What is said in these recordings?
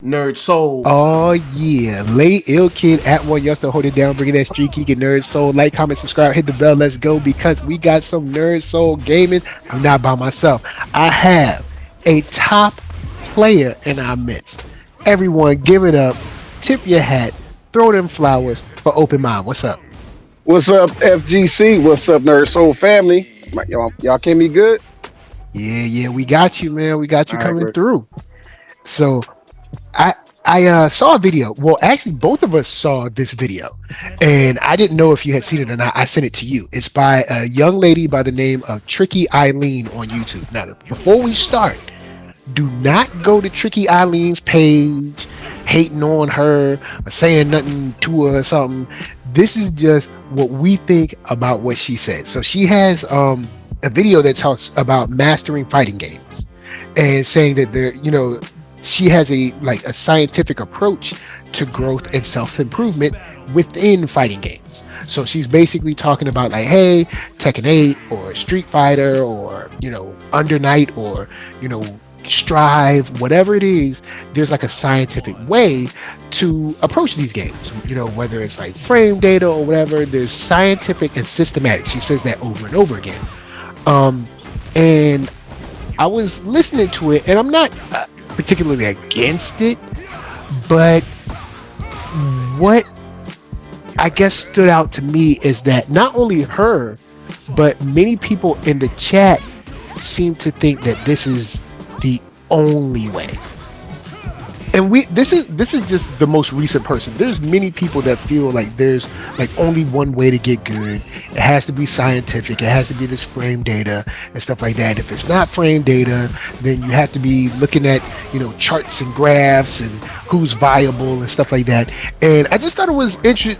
NERDSoul. Oh yeah, Lay Ill Kid at OneYoungsta, hold it down, bringing that StreetGeek and NERDSoul. Like, comment, subscribe, hit the bell. Let's go because we got some NERDSoul gaming. I'm not by myself. I have a top player in our midst. Everyone, give it up. Tip your hat. Throw them flowers for Open Mind. What's up? What's up, FGC? What's up, NERDSoul family? Y'all can be good? Yeah, we got you, man. We got you All right, coming great. through. So I saw a video. Well, actually, both of us saw this video, and I didn't know if you had seen it or not. I sent it to you. It's by a young lady by the name of Tricky Eileen on YouTube. Now, before we start, do not go to Tricky Eileen's page, hating on her or saying nothing to her or something. This is just what we think about what she said. So she has a video that talks about mastering fighting games and saying that she has a scientific approach to growth and self-improvement within fighting games. So she's basically talking about like, hey, Tekken 8 or Street Fighter or Under Night or Strive, whatever it is, there's like a scientific way to approach these games. Whether it's like frame data or whatever, there's scientific and systematic. She says that over and over again. And I was listening to it, and I'm not particularly against it, but what I guess stood out to me is that not only her, but many people in the chat seem to think that this is the only way. And this is just the most recent person. There's many people that feel like there's like only one way to get good. It has to be scientific. It has to be this frame data and stuff like that. If it's not frame data, then you have to be looking at charts and graphs and who's viable and stuff like that. And I just thought it was interesting.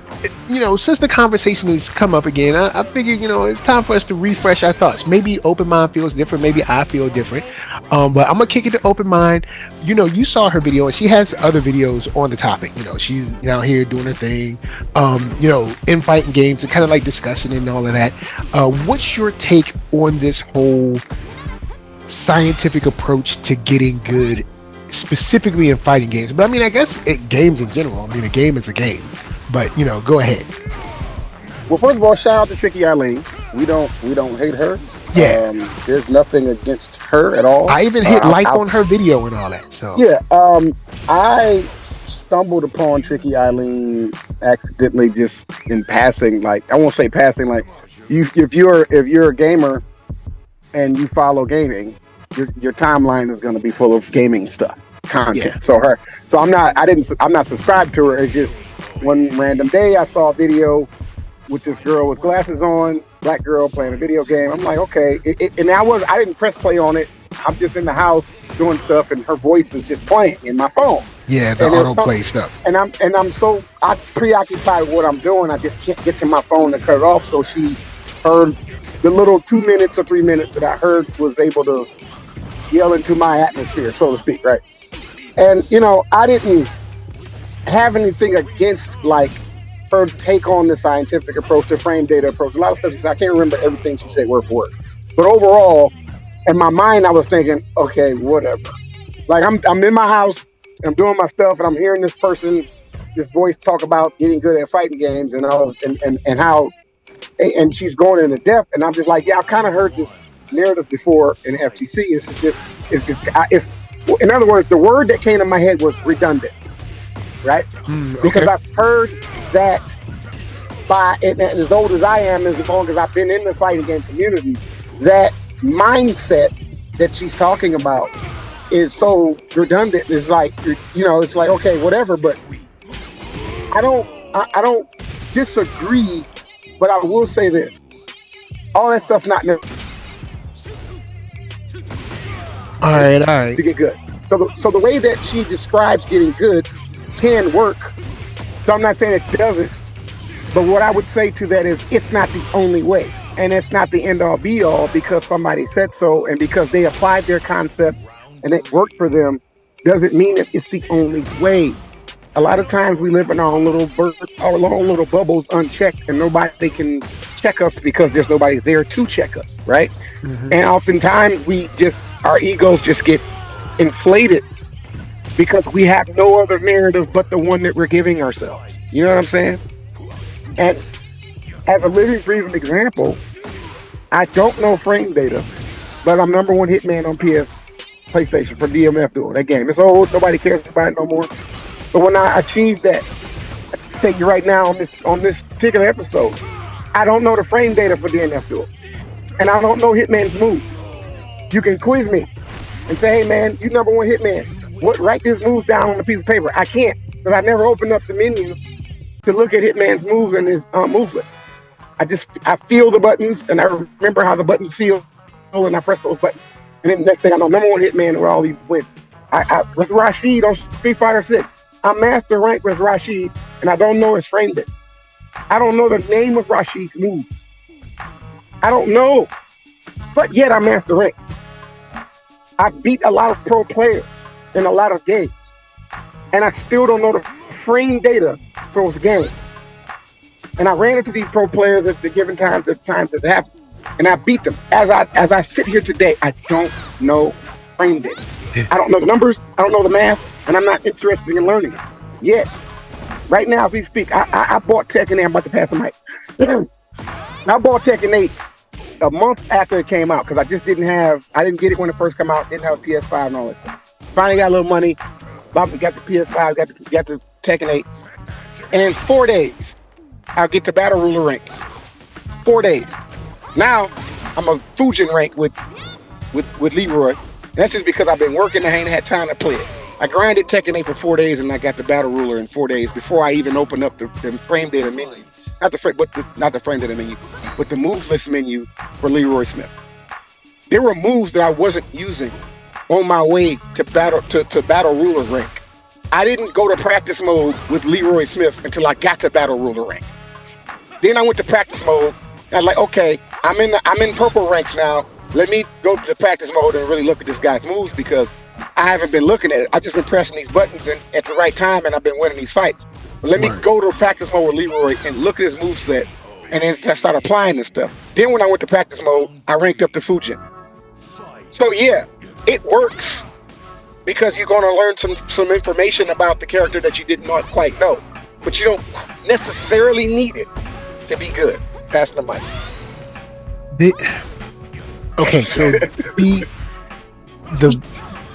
Since the conversation has come up again, I figured it's time for us to refresh our thoughts. Maybe Open Mind feels different. Maybe I feel different. But I'm gonna kick it to Open Mind. You saw her video, and she has other videos on the topic. She's out here doing her thing, in fighting games and kind of like discussing it and all of that. What's your take on this whole scientific approach to getting good, specifically in fighting games? But I mean, I guess games in general. I mean, a game is a game. But go ahead. Well, first of all, shout out to Tricky Eileen. We don't hate her. Yeah. There's nothing against her at all. I even hit like on her video and all that. So yeah. I stumbled upon Tricky Eileen accidentally, just in passing. Like, I won't say passing. Like, if you're a gamer and you follow gaming, your timeline is going to be full of gaming stuff, content. Yeah. So I'm not subscribed to her. It's just one random day I saw a video with this girl with glasses on, black girl playing a video game. I'm like, okay. And I didn't press play on it. I'm just in the house doing stuff, and her voice is just playing in my phone. Yeah, the autoplay stuff. And I'm so preoccupied with what I'm doing, I just can't get to my phone to cut it off. So she heard the little 2 minutes or 3 minutes that I heard, was able to yell into my atmosphere, so to speak, right? And I didn't have anything against like her take on the scientific approach, the frame data approach. A lot of stuff she said, I can't remember everything she said word for word. But overall, in my mind, I was thinking, okay, whatever. Like, I'm in my house, I'm doing my stuff, and I'm hearing this voice talk about getting good at fighting games and all, and how, and she's going into depth, and I'm just like, yeah, I've kind of heard this narrative before in FGC. It's in other words, the word that came to my head was redundant, right? Okay. Because I've heard that and as old as I am, as long as I've been in the fighting game community, that mindset that she's talking about is so redundant. It's like, it's like, okay, whatever. But I don't disagree, but I will say this: all that stuff not all right to get good. So the way that she describes getting good can work. So I'm not saying it doesn't, but what I would say to that is it's not the only way, and it's not the end all be all because somebody said so, and because they applied their concepts and it worked for them doesn't mean that it's the only way. A lot of times we live in our own little bubbles unchecked, and nobody can check us because there's nobody there to check us, right? Mm-hmm. And oftentimes our egos just get inflated because we have no other narrative but the one that we're giving ourselves. You know what I'm saying? And as a living, breathing example, I don't know frame data, but I'm number one hitman on PlayStation for DMF Duel. That game, it's old, nobody cares about it no more. But when I achieved that, I tell you right now on this particular episode, I don't know the frame data for DMF Duel, and I don't know Hitman's moves. You can quiz me and say, hey man, you number one hitman. Write these moves down on a piece of paper. I can't, because I never opened up the menu to look at Hitman's moves and his move list. I feel the buttons, and I remember how the buttons feel, and I press those buttons. And then the next thing I know, number one hitman with all these wins. I with Rashid on Street Fighter 6. I'm master rank with Rashid, and I don't know his frame data. I don't know the name of Rashid's moves. I don't know, but yet I'm master rank. I beat a lot of pro players in a lot of games, and I still don't know the frame data for those games. And I ran into these pro players at the given times, at the times that it happened, and I beat them. As I sit here today, I don't know frame data. I don't know the numbers, I don't know the math, and I'm not interested in learning it yet. Right now, as we speak, I bought Tekken 8. I'm about to pass the mic. I bought Tekken 8 a month after it came out, because I didn't get it when it first came out, didn't have a PS5 and all that stuff. Finally got a little money, got the PS5, got the Tekken 8, and in 4 days, I'll get to Battle Ruler rank. 4 days. Now, I'm a Fujin rank with Leroy. And that's just because I've been working and I ain't had time to play it. I grinded Tekken 8 for 4 days, and I got the Battle Ruler in 4 days before I even opened up the frame data menu. Not the frame data menu, but the moves list menu for Leroy Smith. There were moves that I wasn't using on my way to Battle Ruler rank. I didn't go to practice mode with Leroy Smith until I got to Battle Ruler rank. Then I went to practice mode, and I was like, okay, I'm in purple ranks now. Let me go to the practice mode and really look at this guy's moves, because I haven't been looking at it. I've just been pressing these buttons at the right time, and I've been winning these fights. But let me go to practice mode with Leroy and look at his moveset, and then start applying this stuff. Then when I went to practice mode, I ranked up to Fujin. So yeah, it works, because you're going to learn some information about the character that you did not quite know. But you don't necessarily need it to be good. Pass the mic. Okay, so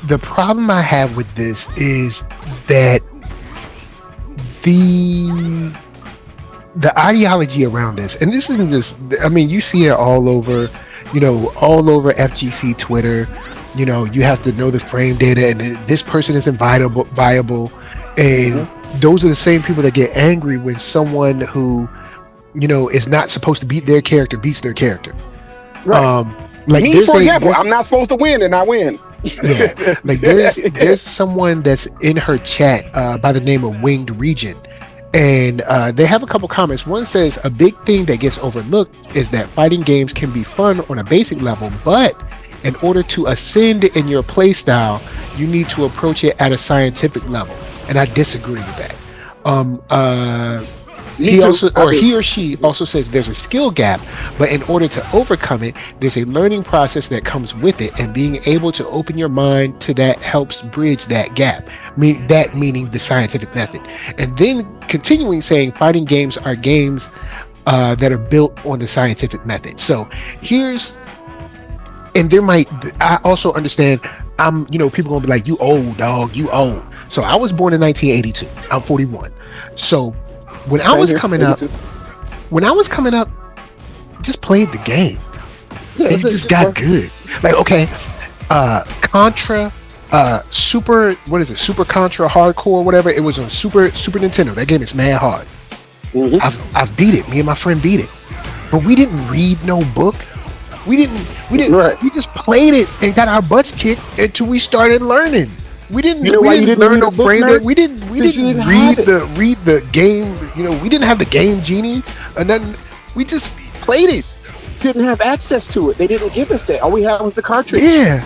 the problem I have with this is that the ideology around this, and this isn't just, I mean, you see it all over, all over FGC Twitter. You have to know the frame data, and this person isn't viable, and those are the same people that get angry when someone who, is not supposed to beat their character beats their character. Right. Like me, for example, I'm not supposed to win, and I win. Yeah, like there's someone that's in her chat by the name of Winged Region, and they have a couple comments. One says, a big thing that gets overlooked is that fighting games can be fun on a basic level, but in order to ascend in your playstyle, you need to approach it at a scientific level, and I disagree with that. He or she also says there's a skill gap, but in order to overcome it, there's a learning process that comes with it, and being able to open your mind to that helps bridge that gap. Meaning the scientific method. And then continuing saying fighting games are games that are built on the scientific method. So I also understand, people gonna be like, you old dog, you old. So I was born in 1982. I'm 41. So when I was coming up, just played the game. Yeah, and just got good. Like, okay, Contra, Super Contra Hardcore, whatever. It was on Super Nintendo. That game is mad hard. Mm-hmm. I've beat it. Me and my friend beat it, but we didn't read no book. We didn't. Right. We just played it and got our butts kicked until we started learning. We didn't learn no frame. We didn't read the game. We didn't have the game genie or nothing. We just played it. Didn't have access to it. They didn't give us that. All we had was the cartridge. Yeah.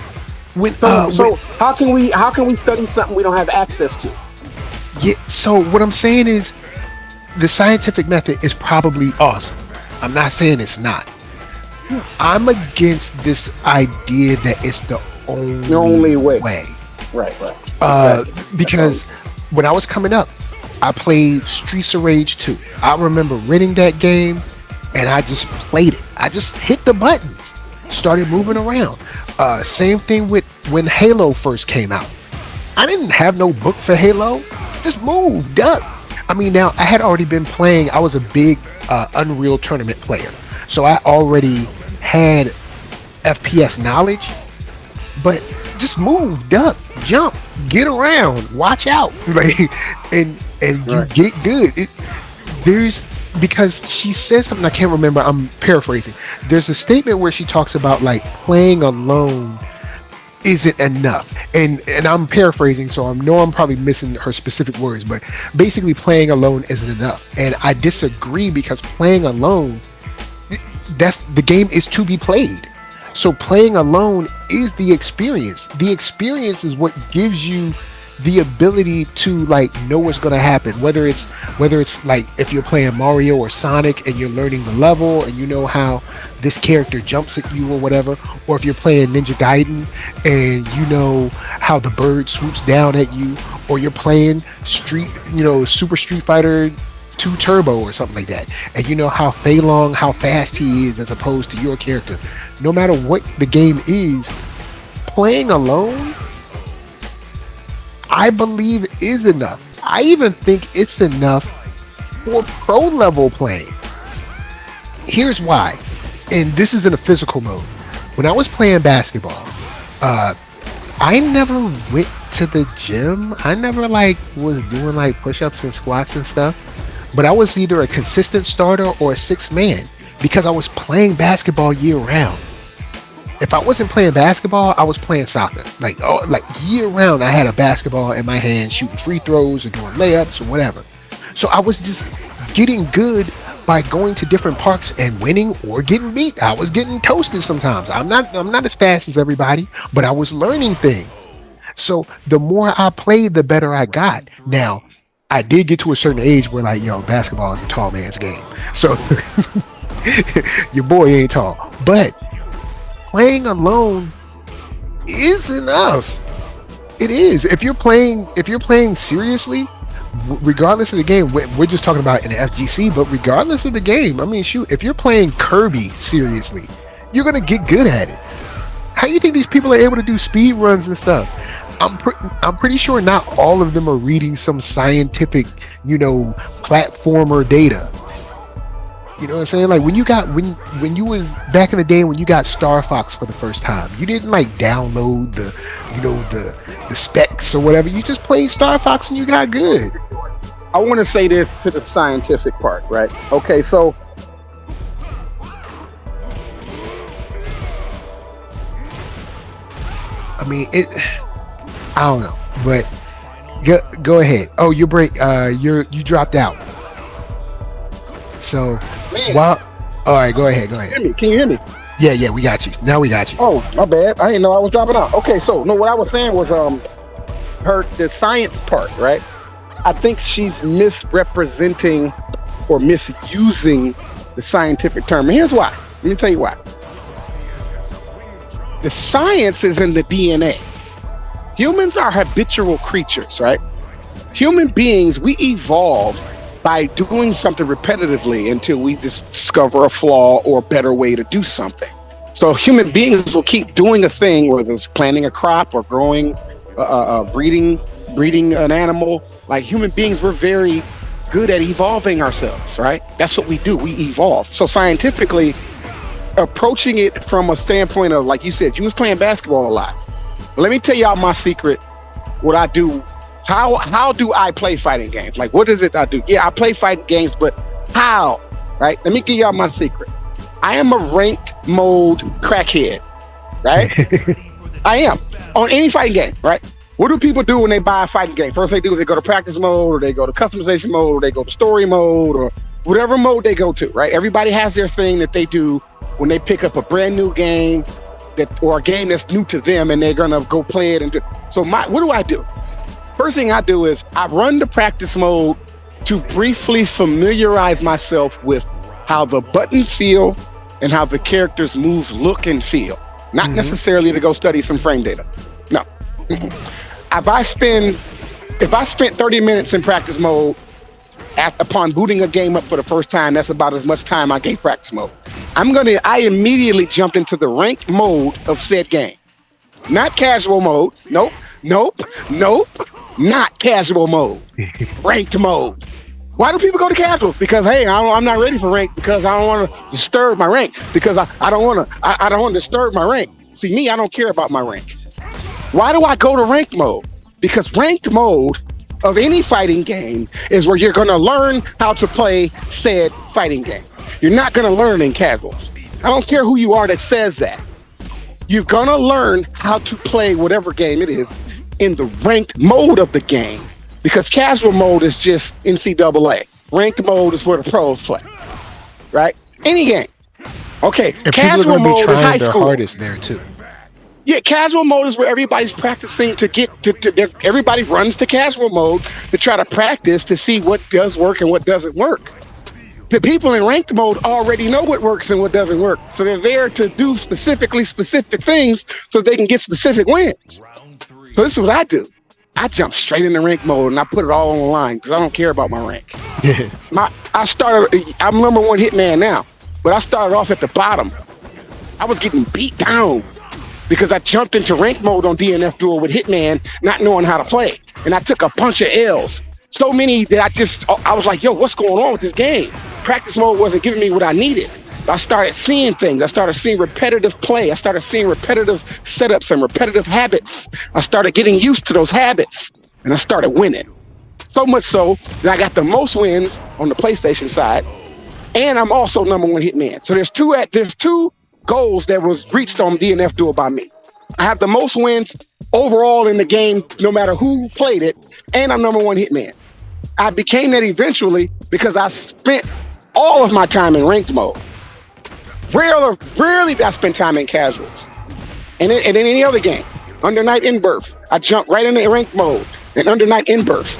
So how can we study something we don't have access to? Yeah. So what I'm saying is, the scientific method is probably awesome. I'm not saying it's not. I'm against this idea that it's the only way. Right. Because when I was coming up, I played Streets of Rage 2. I remember renting that game, and I just played it. I just hit the buttons, started moving around. Same thing with when Halo first came out. I didn't have no book for Halo. Just moved up. I mean, now I had already been playing. I was a big Unreal Tournament player, so I already had FPS knowledge, but just moved up, jump, get around, watch out, like, and you get good. Because she says something, I can't remember, I'm paraphrasing. There's a statement where she talks about like playing alone isn't enough, and I'm paraphrasing, so I'm probably missing her specific words, but basically playing alone isn't enough. And I disagree, because playing alone, the game is to be played. So playing alone is the experience. The experience is what gives you the ability to like know what's going to happen, whether it's like if you're playing Mario or Sonic and you're learning the level and you know how this character jumps at you or whatever, or if you're playing Ninja Gaiden and you know how the bird swoops down at you, or you're playing Super Street Fighter 2 Turbo or something like that, and you know how Fei Long, how fast he is as opposed to your character. No matter what the game is, playing alone, I believe, is enough. I even think it's enough for pro level playing. Here's why, and this is in a physical mode. When I was playing basketball, I never went to the gym. I never was doing like push-ups and squats and stuff. But I was either a consistent starter or a sixth man, because I was playing basketball year round. If I wasn't playing basketball, I was playing soccer. Like year round, I had a basketball in my hand, shooting free throws or doing layups or whatever. So I was just getting good by going to different parks and winning or getting beat. I was getting toasted sometimes. I'm not as fast as everybody, but I was learning things. So the more I played, the better I got. Now, I did get to a certain age where basketball is a tall man's game. So your boy ain't tall. But playing alone is enough. It is. If you're playing seriously, regardless of the game, we're just talking about in the FGC, but regardless of the game, I mean, shoot, if you're playing Kirby seriously, you're gonna get good at it. How do you think these people are able to do speed runs and stuff? I'm pretty sure not all of them are reading some scientific, platformer data. You know what I'm saying? Like when you was back in the day when you got Star Fox for the first time, you didn't download the specs or whatever. You just played Star Fox and you got good. I want to say this to the scientific part, right? Okay, so I mean I don't know, but go ahead. Oh, you dropped out. So, all right, go ahead. Can you hear me? Yeah, we got you. Now we got you. Oh, my bad. I didn't know I was dropping out. Okay, so no, what I was saying was the science part, right? I think she's misrepresenting or misusing the scientific term. And here's why. Let me tell you why. The science is in the DNA. Humans are habitual creatures, right? Human beings, we evolve by doing something repetitively until we discover a flaw or a better way to do something. So human beings will keep doing a thing, whether it's planting a crop or growing, breeding an animal. Like human beings, we're very good at evolving ourselves, right? That's what we do, we evolve. So scientifically, approaching it from a standpoint of, like you said, you was playing basketball a lot. Let me tell y'all my secret, what I do. How do I play fighting games? Like, what is it I do? Yeah, I play fighting games, but how, right? Let me give y'all my secret. I am a ranked mode crackhead, right? I am, on any fighting game, right? What do people do when they buy a fighting game? First they do, they go to practice mode, or they go to customization mode, or they go to story mode, or whatever mode they go to, right? Everybody has their thing that they do when they pick up a brand new game, or a game that's new to them, and they're gonna go play it. So what do? First thing I do is I run the practice mode to briefly familiarize myself with how the buttons feel and how the characters' moves look and feel. Not necessarily to go study some frame data. No. if I spent 30 minutes in practice mode upon booting a game up for the first time, that's about as much time I gave practice mode. I immediately jumped into the ranked mode of said game. Not casual mode. Nope. Not casual mode. Ranked mode. Why do people go to casual? Because hey, I'm not ready for rank because I don't want to disturb my rank. Because I don't want to disturb my rank. See me, I don't care about my rank. Why do I go to ranked mode? Because ranked mode of any fighting game is where you're going to learn how to play said fighting game. You're not going to learn in casuals. I don't care who you are that says that. You're going to learn how to play whatever game it is in the ranked mode of the game, because casual mode is just NCAA. Ranked mode is where the pros play, right? Any game. Okay, and casual mode is high their school. Hardest there too. Yeah, casual mode is where everybody's practicing to get to everybody runs to casual mode to try to practice to see what does work and what doesn't work. The people in ranked mode already know what works and what doesn't work. So they're there to do specific things so they can get specific wins. So this is what I do. I jump straight into rank mode and I put it all on the line because I don't care about my rank. I'm number one hitman now, but I started off at the bottom. I was getting beat down because I jumped into rank mode on DNF Duel with Hitman, not knowing how to play. And I took a bunch of L's. So many that I was like, yo, what's going on with this game? Practice mode wasn't giving me what I needed. I started seeing things. I started seeing repetitive play. I started seeing repetitive setups and repetitive habits. I started getting used to those habits and I started winning. So much so that I got the most wins on the PlayStation side. And I'm also number one hitman. So there's two goals that was reached on DNF Duel by me. I have the most wins overall in the game, no matter who played it, and I'm number one hitman. I became that eventually because I spent all of my time in ranked mode. Rarely did I spend time in casuals. And in any other game, Under Night in Birth, I jumped right into ranked mode and Under Night in Birth.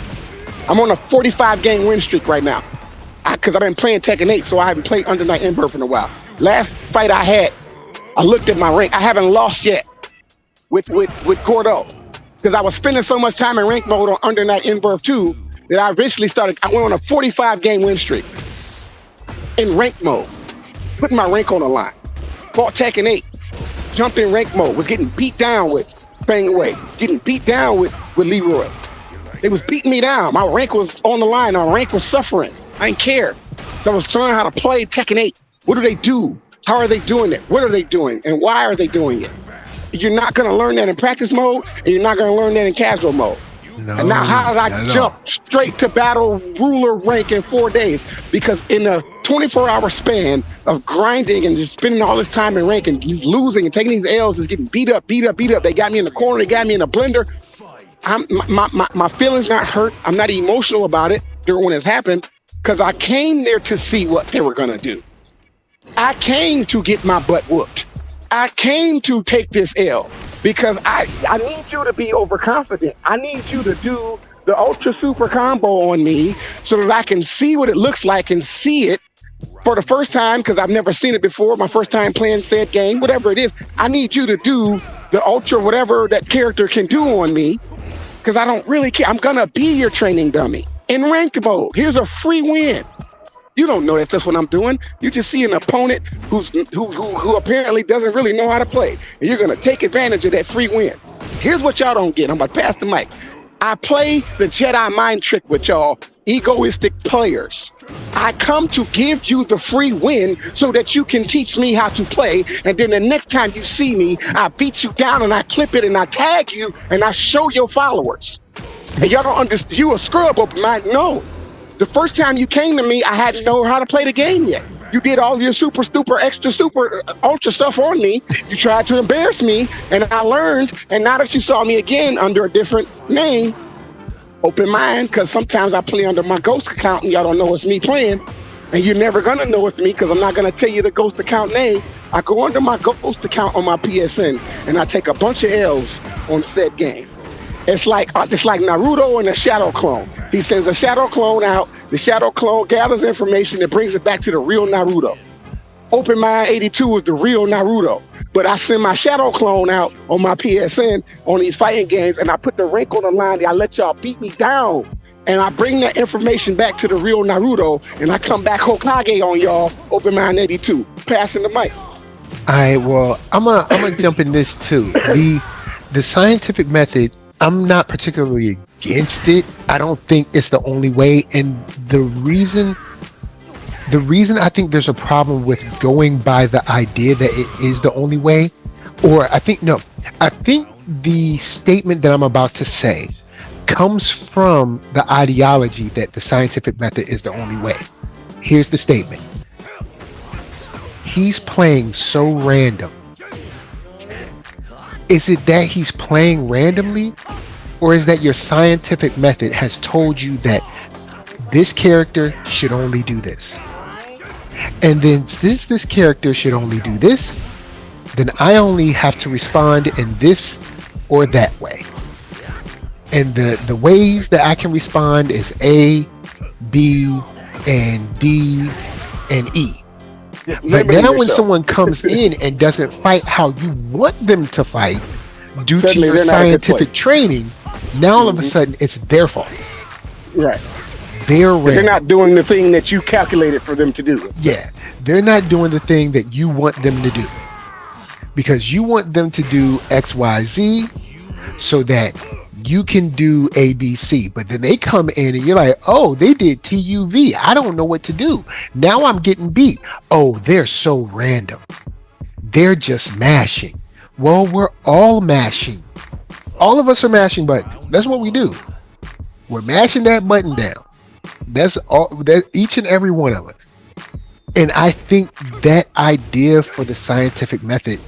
I'm on a 45 game win streak right now because I've been playing Tekken 8, so I haven't played Under Night in Birth in a while. Last fight I had, I looked at my rank. I haven't lost yet with Gordo because I was spending so much time in rank mode on Under Night in Birth 2 that I eventually I went on a 45 game win streak in rank mode, putting my rank on the line. Fought Tekken 8, jumped in rank mode, was getting beat down with Bang Away, getting beat down with Leroy. They was beating me down. My rank was on the line. My rank was suffering. I didn't care. So I was learning how to play Tekken 8. What do they do? How are they doing it? What are they doing? And why are they doing it? You're not going to learn that in practice mode, and you're not going to learn that in casual mode. No, and now how did I jump straight to battle ruler rank in 4 days? Because in a 24-hour span of grinding and just spending all this time in rank and he's losing and taking these L's, is getting beat up. They got me in the corner. They got me in a blender. My feelings not hurt. I'm not emotional about it during when it's happened because I came there to see what they were going to do. I came to get my butt whooped. I came to take this L because I need you to be overconfident. I need you to do the ultra super combo on me so that I can see what it looks like and see it for the first time because I've never seen it before. My first time playing said game, whatever it is. I need you to do the ultra whatever that character can do on me because I don't really care. I'm going to be your training dummy in ranked mode. Here's a free win. You don't know that's what I'm doing. You just see an opponent who apparently doesn't really know how to play. And you're going to take advantage of that free win. Here's what y'all don't get. I'm going to pass the mic. I play the Jedi mind trick with y'all egoistic players. I come to give you the free win so that you can teach me how to play. And then the next time you see me, I beat you down and I clip it and I tag you and I show your followers. And y'all don't understand. You a scrub open mind. No. The first time you came to me, I hadn't know how to play the game yet. You did all your super, extra, super, ultra stuff on me. You tried to embarrass me, and I learned. And now that you saw me again under a different name, open mind, because sometimes I play under my ghost account, and y'all don't know it's me playing. And you're never going to know it's me, because I'm not going to tell you the ghost account name. I go under my ghost account on my PSN, and I take a bunch of L's on said game. It's like Naruto and a shadow clone. He sends a shadow clone out. The shadow clone gathers information and brings it back to the real Naruto. Open Mind 82 is the real Naruto. But I send my shadow clone out on my PSN on these fighting games, and I put the rank on the line. I let y'all beat me down. And I bring that information back to the real Naruto, and I come back Hokage on y'all, Open Mind 82. Passing the mic. All right, well, I'm gonna jump in this too. The scientific method, I'm not particularly against it. I don't think it's the only way, and the reason I think there's a problem with going by the idea that it is the only way, or I think the statement that I'm about to say comes from the ideology that the scientific method is the only way. Here's the statement. He's playing so random. Is it that he's playing randomly, or is that your scientific method has told you that this character should only do this? And then since this character should only do this, then I only have to respond in this or that way. And the ways that I can respond is A, B, and D, and E. But now when someone comes in and doesn't fight how you want them to fight due to your scientific training, now all of a sudden it's their fault. Right. They're not doing the thing that you calculated for them to do. Yeah. They're not doing the thing that you want them to do. Because you want them to do X, Y, Z so that you can do ABC, but then they come in and you're like, oh, they did TUV. I don't know what to do. Now I'm getting beat. Oh, they're so random. They're just mashing. Well, we're all mashing. All of us are mashing buttons. That's what we do. We're mashing that button down. That's all. That each and every one of us. And I think that idea for the scientific method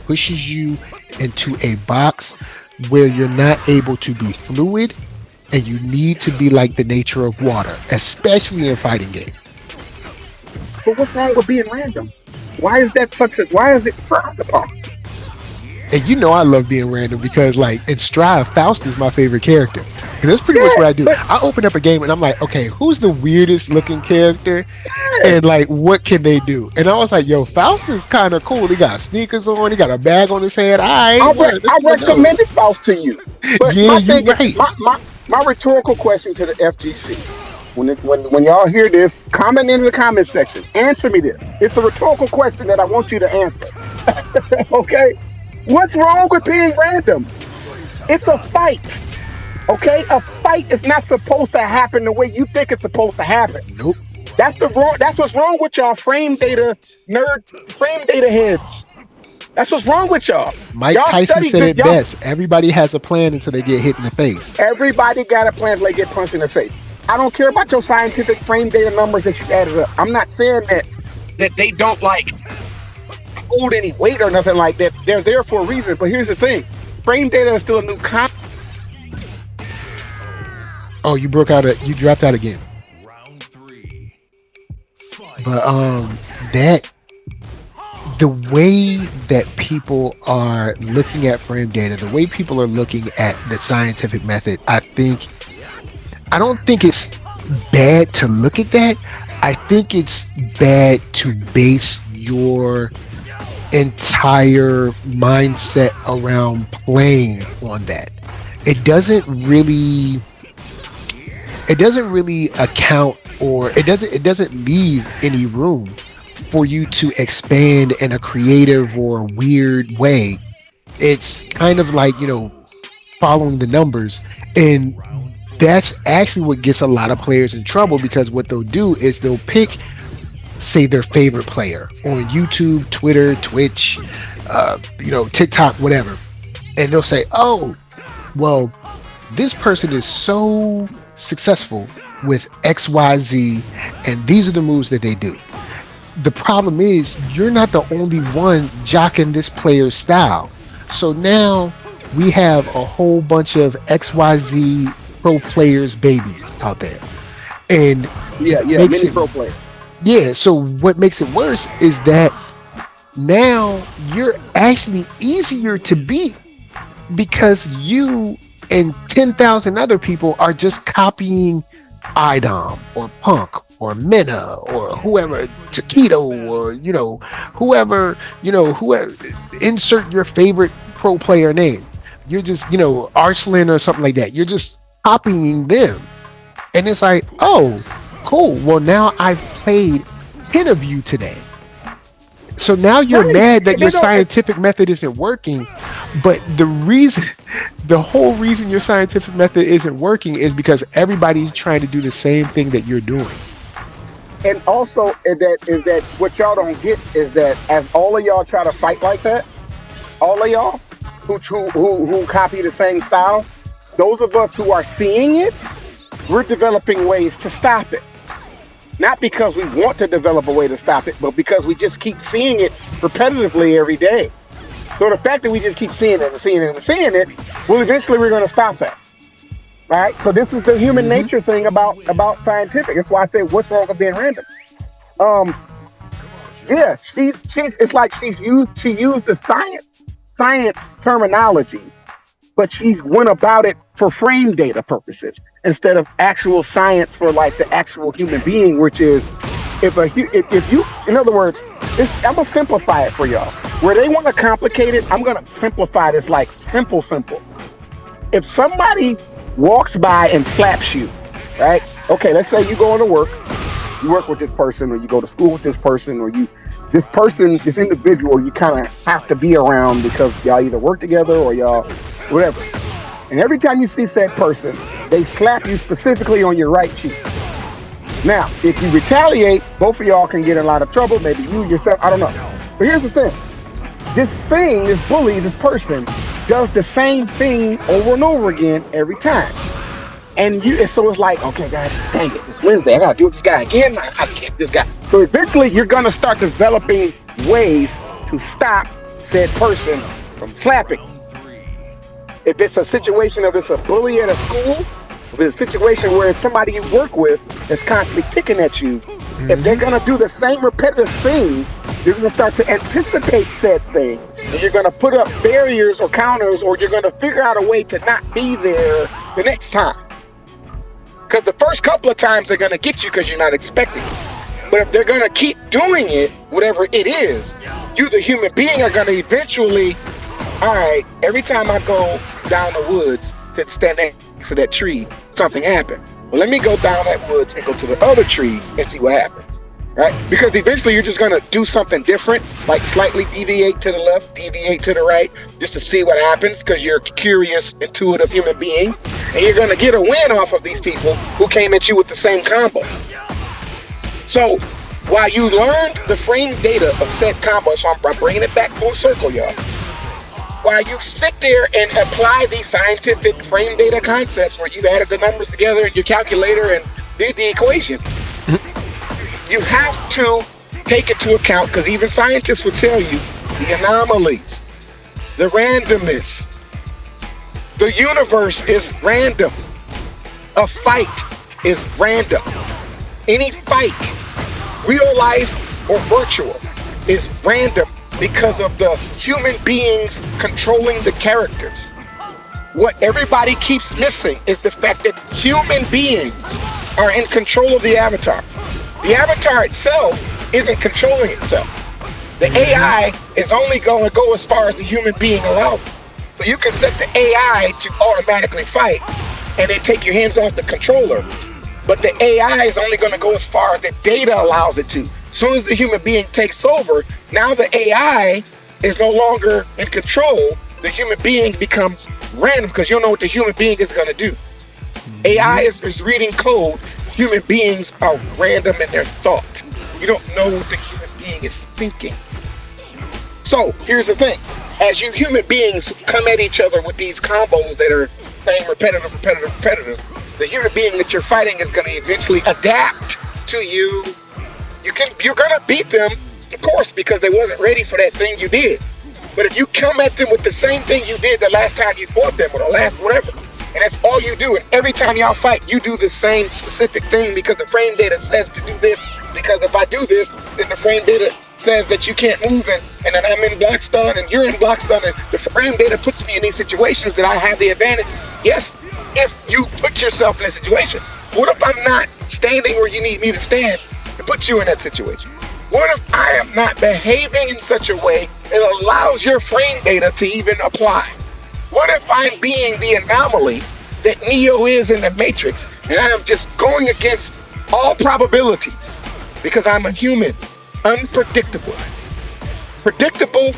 pushes you into a box where you're not able to be fluid, and you need to be like the nature of water, especially in fighting games. But what's wrong with being random? Why is it frowned upon? And you know I love being random because, like, in Strive, Faust is my favorite character. Because that's pretty much what I do. I open up a game and I'm like, okay, who's the weirdest looking character? And, like, what can they do? And I was like, yo, Faust is kind of cool. He got sneakers on. He got a bag on his head. I recommended Faust to you. But yeah, you're right. My rhetorical question to the FGC, when y'all hear this, comment in the comment section. Answer me this. It's a rhetorical question that I want you to answer. Okay? What's wrong with being random? It's a fight. Okay? A fight is not supposed to happen the way you think it's supposed to happen. Nope. That's what's wrong with y'all frame data heads. That's what's wrong with y'all. Mike Tyson said it best. Everybody has a plan until they get hit in the face. Everybody got a plan until they get punched in the face. I don't care about your scientific frame data numbers that you added up. I'm not saying that they don't like hold any weight or nothing like that. They're there for a reason. But here's the thing. Frame data is still a new concept. Oh, you dropped out again. But the way that people are looking at frame data, the way people are looking at the scientific method, I don't think it's bad to look at that. I think it's bad to base your entire mindset around playing on that. It doesn't really account, or it doesn't leave any room for you to expand in a creative or weird way. It's kind of like, following the numbers, and that's actually what gets a lot of players in trouble, because what they'll do is they'll pick, say, their favorite player on YouTube, Twitter, Twitch, TikTok, whatever, and they'll say, oh, well, this person is so successful with XYZ, and these are the moves that they do. The problem is you're not the only one jocking this player's style. So now we have a whole bunch of XYZ pro players babies out there. And many pro players. Yeah, so what makes it worse is that now you're actually easier to beat because you and 10,000 other people are just copying IDOM or Punk or Mena or whoever, Taquito or whoever, insert your favorite pro player name. You're just Arslan or something like that. You're just copying them, and it's like, oh, cool. Well, now I've played 10 of you today. So now you're mad that your scientific method isn't working, but the whole reason your scientific method isn't working is because everybody's trying to do the same thing that you're doing. And also, that what y'all don't get is that as all of y'all try to fight like that, all of y'all who copy the same style, those of us who are seeing it, we're developing ways to stop it. Not because we want to develop a way to stop it, but because we just keep seeing it repetitively every day. So the fact that we just keep seeing it and seeing it and seeing it, well, eventually we're going to stop that. Right? So this is the human nature thing about scientific. That's why I say, what's wrong with being random? Yeah, it's like she used the science terminology, but she went about it for frame data purposes instead of actual science for like the actual human being, which is if you, in other words, I'm gonna simplify it for y'all. Where they want to complicate it, I'm gonna simplify this like simple. If somebody walks by and slaps you, right? Okay, let's say you go into work, you work with this person, or you go to school with this person, or this individual, you kind of have to be around because y'all either work together or y'all whatever. And every time you see said person, they slap you specifically on your right cheek. Now, if you retaliate, both of y'all can get in a lot of trouble. Maybe you yourself, I don't know. But here's the thing. This bully, this person, does the same thing over and over again every time. And so it's like, okay, God dang it, it's Wednesday. I gotta deal with this guy again. I gotta get this guy. So eventually you're gonna start developing ways to stop said person from slapping. If it's a situation of it's a bully at a school, if it's a situation where it's somebody you work with that's constantly picking at you, if they're gonna do the same repetitive thing, you're gonna start to anticipate said thing, and you're gonna put up barriers or counters, or you're gonna figure out a way to not be there the next time. Because the first couple of times they're gonna get you because you're not expecting it. But if they're gonna keep doing it, whatever it is, you, the human being, are gonna eventually, all right, every time I go down the woods to stand next to that tree, something happens. Well, let me go down that woods and go to the other tree and see what happens, right? Because eventually you're just going to do something different, like slightly deviate to the left, deviate to the right, just to see what happens, because you're a curious, intuitive human being, and you're going to get a win off of these people who came at you with the same combo. So while you learned the frame data of said combo, so I'm bringing it back full circle, y'all. While you sit there and apply these scientific frame data concepts where you've added the numbers together in your calculator and did the equation, you have to take into account, because even scientists will tell you, the anomalies, the randomness. The universe is random. A fight is random. Any fight, real life or virtual, is random because of the human beings controlling the characters. What everybody keeps missing is the fact that human beings are in control of the avatar. The avatar itself isn't controlling itself. The AI is only going to go as far as the human being allows. So you can set the AI to automatically fight and then take your hands off the controller. But the AI is only going to go as far as the data allows it to. As soon as the human being takes over, now the AI is no longer in control. The human being becomes random because you don't know what the human being is going to do. AI is reading code. Human beings are random in their thought. You don't know what the human being is thinking. So here's the thing. As you human beings come at each other with these combos that are staying repetitive, the human being that you're fighting is going to eventually adapt to you. You're going to beat them, of course, because they wasn't ready for that thing you did. But if you come at them with the same thing you did the last time you fought them, or the last whatever, and that's all you do, and every time y'all fight, you do the same specific thing because the frame data says to do this, because if I do this, then the frame data says that you can't move, and then I'm in block stun, and you're in block stun, and the frame data puts me in these situations that I have the advantage. Yes, if you put yourself in a situation. What if I'm not standing where you need me to stand to put you in that situation? What if I am not behaving in such a way that allows your frame data to even apply? What if I'm being the anomaly that Neo is in the Matrix, and I am just going against all probabilities because I'm a human, unpredictable. Predictable,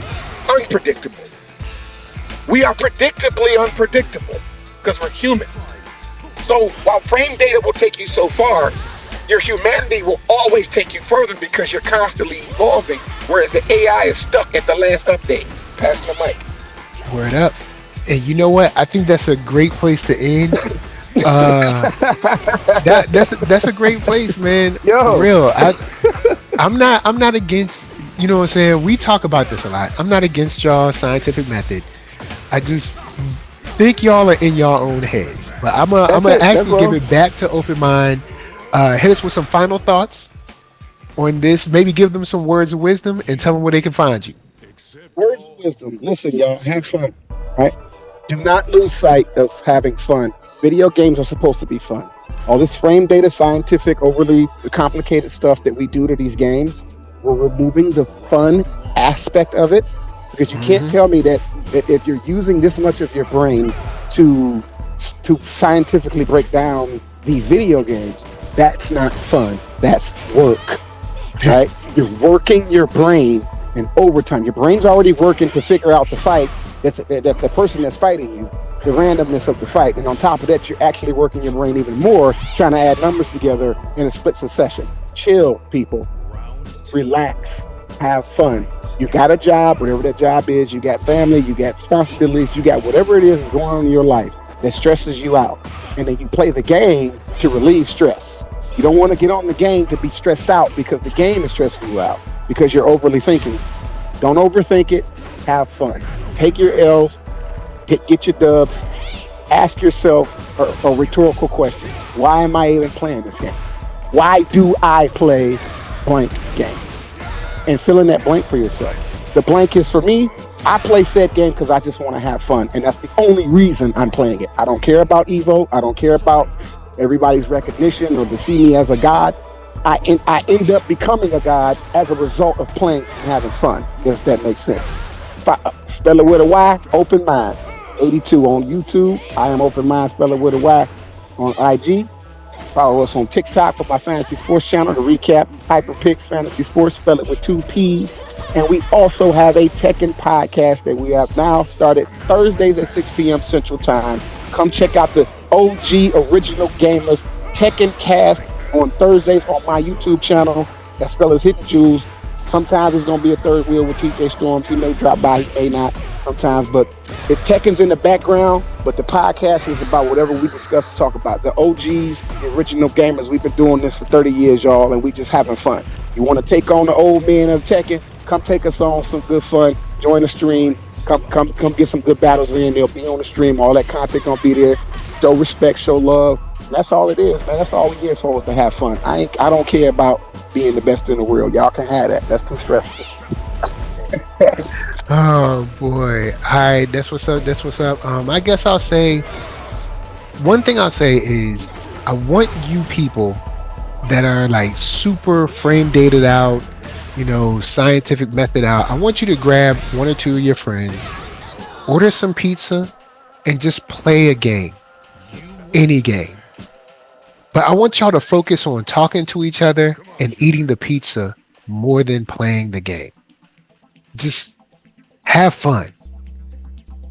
unpredictable. We are predictably unpredictable because we're humans. So while frame data will take you so far, your humanity will always take you further because you're constantly evolving, whereas the AI is stuck at the last update. Passing the mic. Word up. And you know what? I think that's a great place to end. That's a great place, man. Yo. For real. I'm not against, you know what I'm saying? We talk about this a lot. I'm not against y'all scientific method. I just think y'all are in y'all own heads. But I'm gonna actually give it back to Open Mind. Hit us with some final thoughts on this. Maybe give them some words of wisdom and tell them where they can find you. Words of wisdom. Listen, y'all, have fun. Right? Do not lose sight of having fun. Video games are supposed to be fun. All this frame data, scientific, overly complicated stuff that we do to these games, we're removing the fun aspect of it, because you can't tell me that if you're using this much of your brain to scientifically break down these video games, that's not fun. That's work, right? You're working your brain in overtime. Your brain's already working to figure out the fight. That's the person that's fighting you, the randomness of the fight. And on top of that, you're actually working your brain even more, trying to add numbers together in a split succession. Chill, people. Relax. Have fun. You got a job, whatever that job is. You got family. You got responsibilities. You got whatever it is that's going on in your life that stresses you out. And then you play the game to relieve stress. You don't want to get on the game to be stressed out because the game is stressing you out because you're overly thinking. Don't overthink it. Have fun. Take your L's. Get your dubs. Ask yourself a rhetorical question. Why am I even playing this game? Why do I play blank game? And fill in that blank for yourself. The blank is, for me, I play said game because I just want to have fun. And that's the only reason I'm playing it. I don't care about Evo. I don't care about everybody's recognition or to see me as a god. I end up becoming a god as a result of playing and having fun, if that makes sense. Spell it with a Y, Open Mind. 82 on YouTube. I am Open Mind, spell it with a Y on IG. Follow us on TikTok for my fantasy sports channel to recap HyperPix Fantasy Sports, spell it with 2 P's. And we also have a Tekken podcast that we have now started Thursdays at 6 p.m. Central Time. Come check out the OG Original Gamers Tekken cast on Thursdays on my YouTube channel. That spell is Hidden Jewels. Sometimes it's going to be a third wheel with TJ Storms. He may drop by, he may not sometimes. But Tekken's in the background, but the podcast is about whatever we discuss and talk about. The OGs, the original gamers, we've been doing this for 30 years, y'all, and we just having fun. You want to take on the old men of Tekken? Come take us on some good fun. Join the stream. Come get some good battles in. They'll be on the stream. All that content going to be there. Show respect, show love. That's all it is, man. That's all we here for, is to have fun. I don't care about being the best in the world. Y'all can have that. That's too stressful. Oh boy. All right, that's what's up. I guess I'll say one thing. I'll say is I want you people that are like super frame dated out, you know, scientific method out. I want you to grab 1 or 2 of your friends, order some pizza, and just play a game. Any game. But I want y'all to focus on talking to each other and eating the pizza more than playing the game. Just have fun.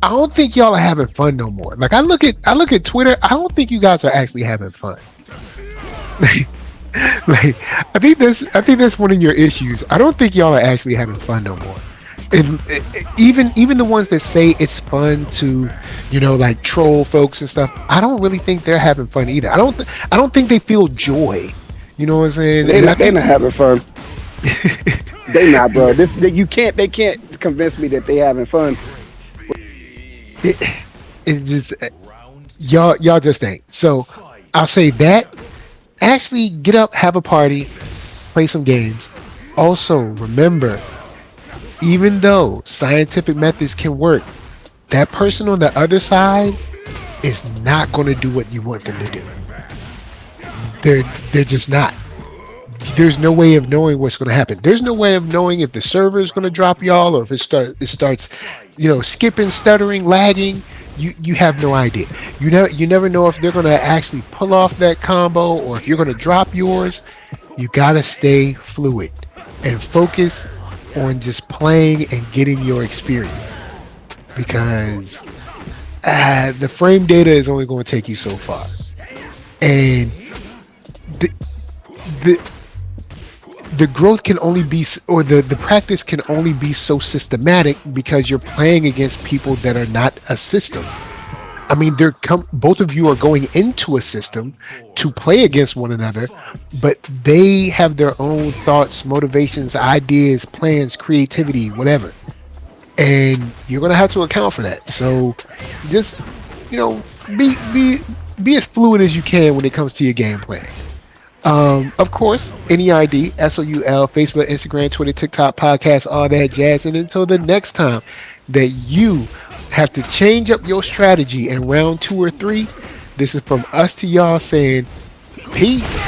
I don't think y'all are having fun no more. Like I look at Twitter, I don't think you guys are actually having fun. Like I think that's one of your issues. I don't think y'all are actually having fun no more. And even the ones that say it's fun to, you know, like troll folks and stuff, I don't really think they're having fun either. I don't think they feel joy. You know what I'm saying? They're not having fun. They not, bro. They can't convince me that they having fun. It just y'all just ain't. So I'll say that. Actually, get up, have a party, play some games. Also, remember, even though scientific methods can work, that person on the other side is not going to do what you want them to do. They're just not. There's no way of knowing what's going to happen. There's no way of knowing if the server is going to drop y'all or if it starts, skipping, stuttering, lagging. You have no idea. You never know if they're going to actually pull off that combo or if you're going to drop yours. You got to stay fluid and focus on just playing and getting your experience, because the frame data is only going to take you so far, and the growth can only be, or the practice can only be so systematic because you're playing against people that are not a system. I mean, both of you are going into a system to play against one another, but they have their own thoughts, motivations, ideas, plans, creativity, whatever. And you're going to have to account for that. So just, be as fluid as you can when it comes to your gameplay. Of course, NERD, SOUL, Facebook, Instagram, Twitter, TikTok, podcast, all that jazz. And until the next time that you have to change up your strategy in round 2 or 3, this is from us to y'all saying peace.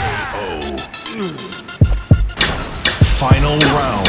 Final round.